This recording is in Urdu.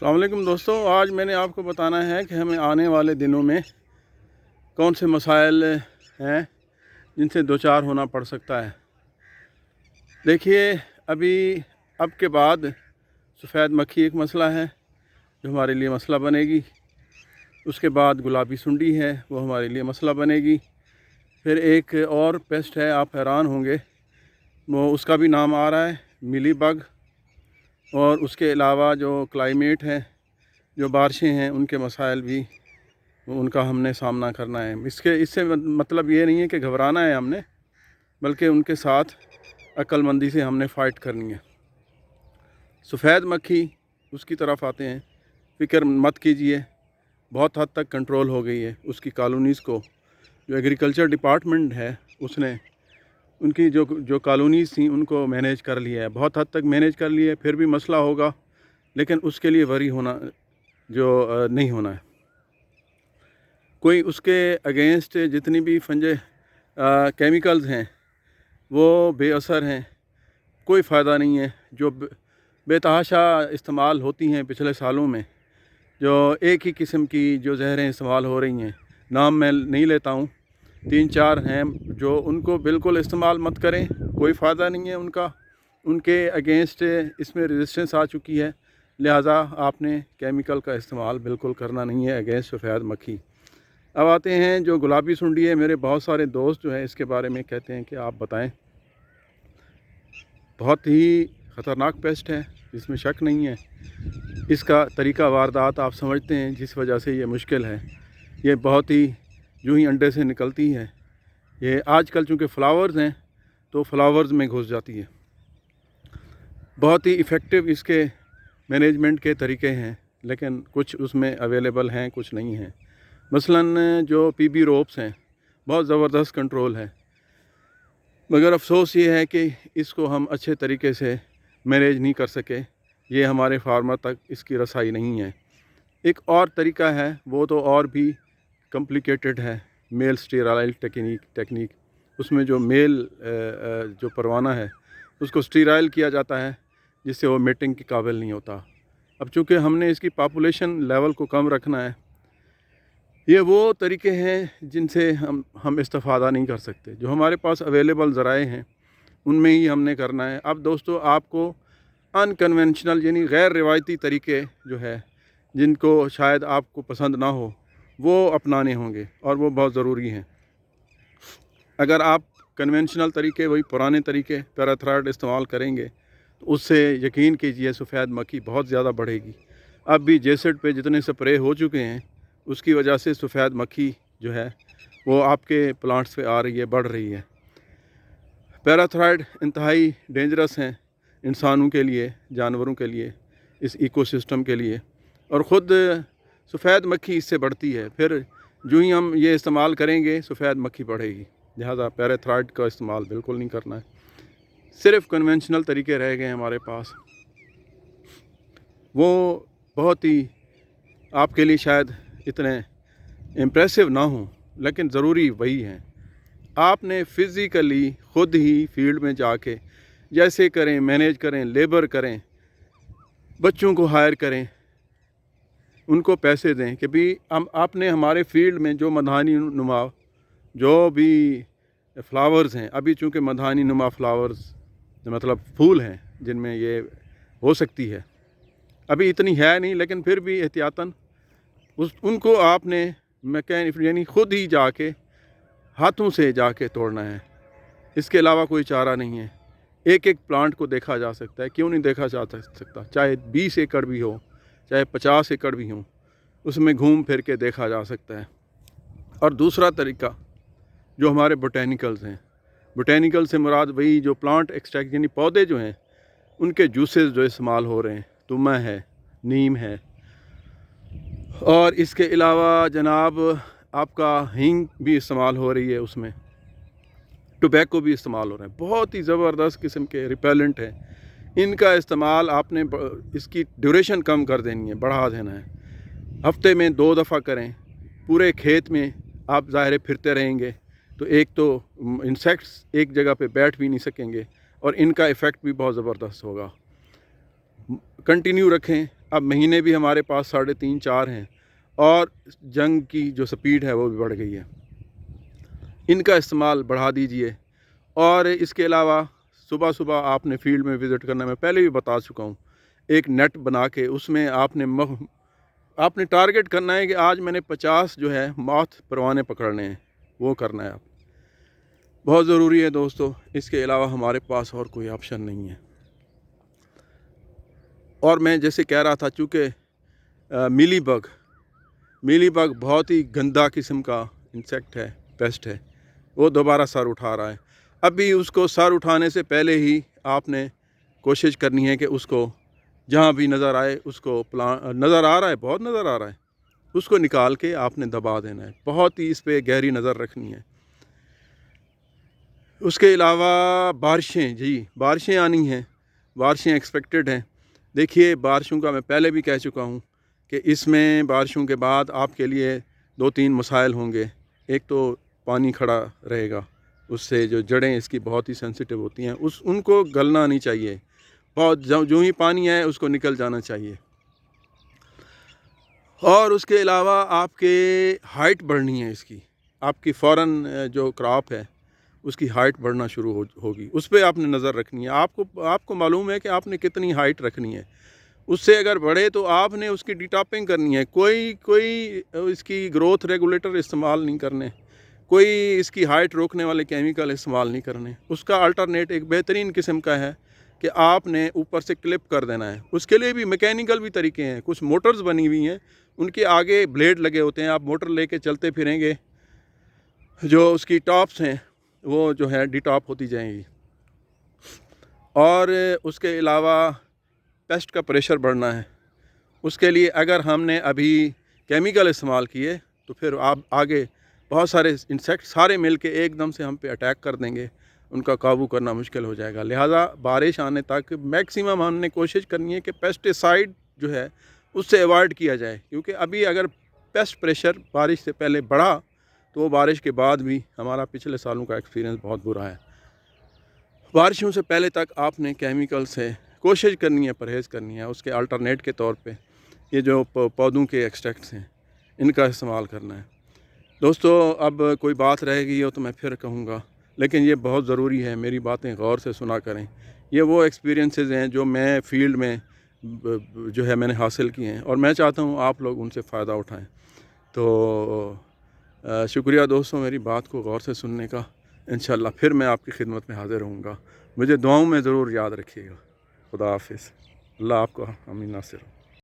السلام علیکم دوستو، آج میں نے آپ کو بتانا ہے کہ ہمیں آنے والے دنوں میں کون سے مسائل ہیں جن سے دوچار ہونا پڑ سکتا ہے۔ دیکھیے، اب کے بعد سفید مکھی ایک مسئلہ ہے جو ہمارے لیے مسئلہ بنے گی۔ اس کے بعد گلابی سنڈی ہے، وہ ہمارے لیے مسئلہ بنے گی۔ پھر ایک اور پیسٹ ہے، آپ حیران ہوں گے، وہ اس کا بھی نام آ رہا ہے ملی بگ۔ اور اس کے علاوہ جو کلائمیٹ ہے، جو بارشیں ہیں، ان کے مسائل بھی ان کا ہم نے سامنا کرنا ہے۔ اس سے مطلب یہ نہیں ہے کہ گھبرانا ہے ہم نے، بلکہ ان کے ساتھ عقل مندی سے ہم نے فائٹ کرنی ہے۔ سفید مکھی، اس کی طرف آتے ہیں۔ فکر مت کیجئے، بہت حد تک کنٹرول ہو گئی ہے۔ اس کی کالونیز کو جو ایگریکلچر ڈپارٹمنٹ ہے، اس نے ان کی جو کالونیز تھیں ان کو مینیج کر لیا ہے، بہت حد تک مینیج کر لیا ہے۔ پھر بھی مسئلہ ہوگا، لیکن اس کے لیے وری ہونا جو نہیں ہونا ہے۔ کوئی اس کے اگینسٹ جتنی بھی کیمیکلز ہیں وہ بے اثر ہیں، کوئی فائدہ نہیں ہے۔ جو بے تحاشا استعمال ہوتی ہیں پچھلے سالوں میں، جو ایک ہی قسم کی جو زہریں استعمال ہو رہی ہیں، نام میں نہیں لیتا ہوں، 3-4 ہیں، جو ان کو بالکل استعمال مت کریں، کوئی فائدہ نہیں ہے ان کا۔ ان کے اگینسٹ اس میں ریزسٹنس آ چکی ہے، لہٰذا آپ نے کیمیکل کا استعمال بالکل کرنا نہیں ہے اگینسٹ سفید مکھی۔ اب آتے ہیں جو گلابی سنڈی ہے۔ میرے بہت سارے دوست جو ہیں اس کے بارے میں کہتے ہیں کہ آپ بتائیں، بہت ہی خطرناک پیسٹ ہے، اس میں شک نہیں ہے۔ اس کا طریقہ واردات آپ سمجھتے ہیں، جس وجہ سے یہ مشکل ہے۔ یہ بہت ہی جو ہی انڈے سے نکلتی ہے، یہ آج کل چونکہ فلاورز ہیں تو فلاورز میں گھس جاتی ہے۔ بہت ہی ایفیکٹو اس کے مینجمنٹ کے طریقے ہیں، لیکن کچھ اس میں اویلیبل ہیں، کچھ نہیں ہیں۔ مثلاً جو پی بی روپس ہیں، بہت زبردست کنٹرول ہے، مگر افسوس یہ ہے کہ اس کو ہم اچھے طریقے سے مینیج نہیں کر سکے۔ یہ ہمارے فارمر تک اس کی رسائی نہیں ہے۔ ایک اور طریقہ ہے، وہ تو اور بھی کمپلیکیٹڈ ہے، میل سٹیرائل ٹیکنیک۔ اس میں جو میل جو پروانہ ہے اس کو سٹیرائل کیا جاتا ہے، جس سے وہ میٹنگ کے قابل نہیں ہوتا۔ اب چونکہ ہم نے اس کی پاپولیشن لیول کو کم رکھنا ہے، یہ وہ طریقے ہیں جن سے ہم استفادہ نہیں کر سکتے۔ جو ہمارے پاس اویلیبل ذرائع ہیں ان میں ہی ہم نے کرنا ہے۔ اب دوستو، آپ کو ان کنونشنل یعنی غیر روایتی طریقے جو ہے، جن کو شاید آپ کو پسند نہ ہو، وہ اپنانے ہوں گے، اور وہ بہت ضروری ہیں۔ اگر آپ کنونشنل طریقے، وہی پرانے طریقے پیراتھرائڈ استعمال کریں گے تو اس سے یقین کیجئے سفید مکھی بہت زیادہ بڑھے گی۔ اب بھی جیسٹ پہ جتنے سپرے ہو چکے ہیں، اس کی وجہ سے سفید مکھی جو ہے وہ آپ کے پلانٹس پہ آ رہی ہے، بڑھ رہی ہے۔ پیراتھرائڈ انتہائی ڈینجرس ہیں انسانوں کے لیے، جانوروں کے لیے، اس ایکو سسٹم کے لیے، اور خود سفید مکھی اس سے بڑھتی ہے۔ پھر جو ہی ہم یہ استعمال کریں گے، سفید مکھی بڑھے گی۔ لہٰذا پیراتھرائڈ کا استعمال بالکل نہیں کرنا ہے۔ صرف کنونشنل طریقے رہ گئے ہیں ہمارے پاس، وہ بہت ہی آپ کے لیے شاید اتنے امپریسو نہ ہوں، لیکن ضروری وہی ہیں۔ آپ نے فزیکلی خود ہی فیلڈ میں جا کے جیسے کریں، مینیج کریں، لیبر کریں، بچوں کو ہائر کریں، ان کو پیسے دیں کہ بھی آپ نے ہمارے فیلڈ میں جو مدھانی نما جو بھی فلاورز ہیں، ابھی چونکہ مدھانی نما فلاورز مطلب پھول ہیں جن میں یہ ہو سکتی ہے، ابھی اتنی ہے نہیں، لیکن پھر بھی احتیاطاً ان کو آپ نے یعنی خود ہی جا کے ہاتھوں سے جا کے توڑنا ہے۔ اس کے علاوہ کوئی چارہ نہیں ہے۔ ایک پلانٹ کو دیکھا جا سکتا ہے، کیوں نہیں دیکھا جا سکتا؟ چاہے 20 ایکڑ بھی ہو، چاہے 50 ایکڑ بھی ہوں، اس میں گھوم پھر کے دیکھا جا سکتا ہے۔ اور دوسرا طریقہ جو ہمارے بوٹینیکلز ہیں، بوٹینیکل سے مراد وہی جو پلانٹ ایکسٹریکٹ یعنی پودے جو ہیں، ان کے جوسز جو استعمال ہو رہے ہیں، تمہ ہے، نیم ہے، اور اس کے علاوہ جناب آپ کا ہینگ بھی استعمال ہو رہی ہے، اس میں ٹوبیکو بھی استعمال ہو رہے ہیں۔ بہت ہی زبردست قسم کے ریپیلنٹ ہیں۔ ان کا استعمال آپ نے اس کی ڈیوریشن کم کر دینی ہے، بڑھا دینا ہے۔ ہفتے میں 2 دفعہ کریں۔ پورے کھیت میں آپ ظاہر پھرتے رہیں گے تو ایک تو انسیکٹس ایک جگہ پہ بیٹھ بھی نہیں سکیں گے، اور ان کا ایفیکٹ بھی بہت زبردست ہوگا۔ کنٹینیو رکھیں، اب مہینے بھی ہمارے پاس 3.5-4 ہیں، اور جنگ کی جو سپیڈ ہے وہ بھی بڑھ گئی ہے۔ ان کا استعمال بڑھا دیجئے۔ اور اس کے علاوہ صبح صبح آپ نے فیلڈ میں وزٹ کرنا ہے، میں پہلے بھی بتا چکا ہوں، ایک نیٹ بنا کے اس میں آپ نے ٹارگٹ کرنا ہے کہ آج میں نے 50 جو ہے موتھ پروانے پکڑنے ہیں، وہ کرنا ہے آپ۔ بہت ضروری ہے دوستو، اس کے علاوہ ہمارے پاس اور کوئی آپشن نہیں ہے۔ اور میں جیسے کہہ رہا تھا، چونکہ میلی بگ بہت ہی گندا قسم کا انسیکٹ ہے، پیسٹ ہے، وہ دوبارہ سر اٹھا رہا ہے۔ ابھی اس کو سر اٹھانے سے پہلے ہی آپ نے کوشش کرنی ہے کہ اس کو جہاں بھی نظر آئے، اس کو نظر آ رہا ہے، بہت نظر آ رہا ہے، اس کو نکال کے آپ نے دبا دینا ہے۔ بہت ہی اس پہ گہری نظر رکھنی ہے۔ اس کے علاوہ بارشیں آنی ہیں، بارشیں ایکسپیکٹڈ ہیں۔ دیکھیے بارشوں کا میں پہلے بھی کہہ چکا ہوں کہ اس میں بارشوں کے بعد آپ کے لیے 2-3 مسائل ہوں گے۔ ایک تو پانی کھڑا رہے گا، اس سے جو جڑیں اس کی بہت ہی سینسیٹیو ہوتی ہیں، ان کو گلنا نہیں چاہیے، بہت جو ہی پانی ہے اس کو نکل جانا چاہیے۔ اور اس کے علاوہ آپ کے ہائٹ بڑھنی ہے، اس کی آپ کی فوراً جو کراپ ہے اس کی ہائٹ بڑھنا شروع ہوگی، اس پہ آپ نے نظر رکھنی ہے۔ آپ کو معلوم ہے کہ آپ نے کتنی ہائٹ رکھنی ہے، اس سے اگر بڑھے تو آپ نے اس کی ڈی ٹاپنگ کرنی ہے۔ کوئی اس کی گروتھ ریگولیٹر استعمال نہیں کرنے، کوئی اس کی ہائٹ روکنے والے کیمیکل استعمال نہیں کرنے۔ اس کا الٹرنیٹ ایک بہترین قسم کا ہے کہ آپ نے اوپر سے کلپ کر دینا ہے۔ اس کے لیے بھی میکینیکل بھی طریقے ہیں، کچھ موٹرز بنی ہوئی ہیں، ان کے آگے بلیڈ لگے ہوتے ہیں، آپ موٹر لے کے چلتے پھریں گے، جو اس کی ٹاپس ہیں وہ جو ہے ڈی ٹاپ ہوتی جائیں گی۔ اور اس کے علاوہ پیسٹ کا پریشر بڑھنا ہے، اس کے لیے اگر ہم نے ابھی کیمیکل استعمال کیے تو پھر آپ آگے بہت سارے انسیکٹ سارے مل کے ایک دم سے ہم پہ اٹیک کر دیں گے، ان کا قابو کرنا مشکل ہو جائے گا۔ لہٰذا بارش آنے تک میکسیمم ہم نے کوشش کرنی ہے کہ پیسٹیسائڈ جو ہے اس سے ایوائڈ کیا جائے، کیونکہ ابھی اگر پیسٹ پریشر بارش سے پہلے بڑھا تو وہ بارش کے بعد بھی ہمارا پچھلے سالوں کا ایکسپیرینس بہت برا ہے۔ بارشوں سے پہلے تک آپ نے کیمیکل سے کوشش کرنی ہے، پرہیز کرنی ہے۔ اس کے الٹرنیٹ کے طور پہ یہ جو پودوں کے ایکسٹریکٹس ہیں ان کا استعمال کرنا ہے۔ دوستو اب کوئی بات رہ گئی ہو تو میں پھر کہوں گا، لیکن یہ بہت ضروری ہے، میری باتیں غور سے سنا کریں۔ یہ وہ ایکسپیرینسز ہیں جو میں فیلڈ میں جو ہے میں نے حاصل کیے ہیں، اور میں چاہتا ہوں آپ لوگ ان سے فائدہ اٹھائیں۔ تو شکریہ دوستوں میری بات کو غور سے سننے کا۔ انشاءاللہ پھر میں آپ کی خدمت میں حاضر ہوں گا۔ مجھے دعاؤں میں ضرور یاد رکھیے گا۔ خدا حافظ۔ اللہ آپ کو امین ناصر ہو۔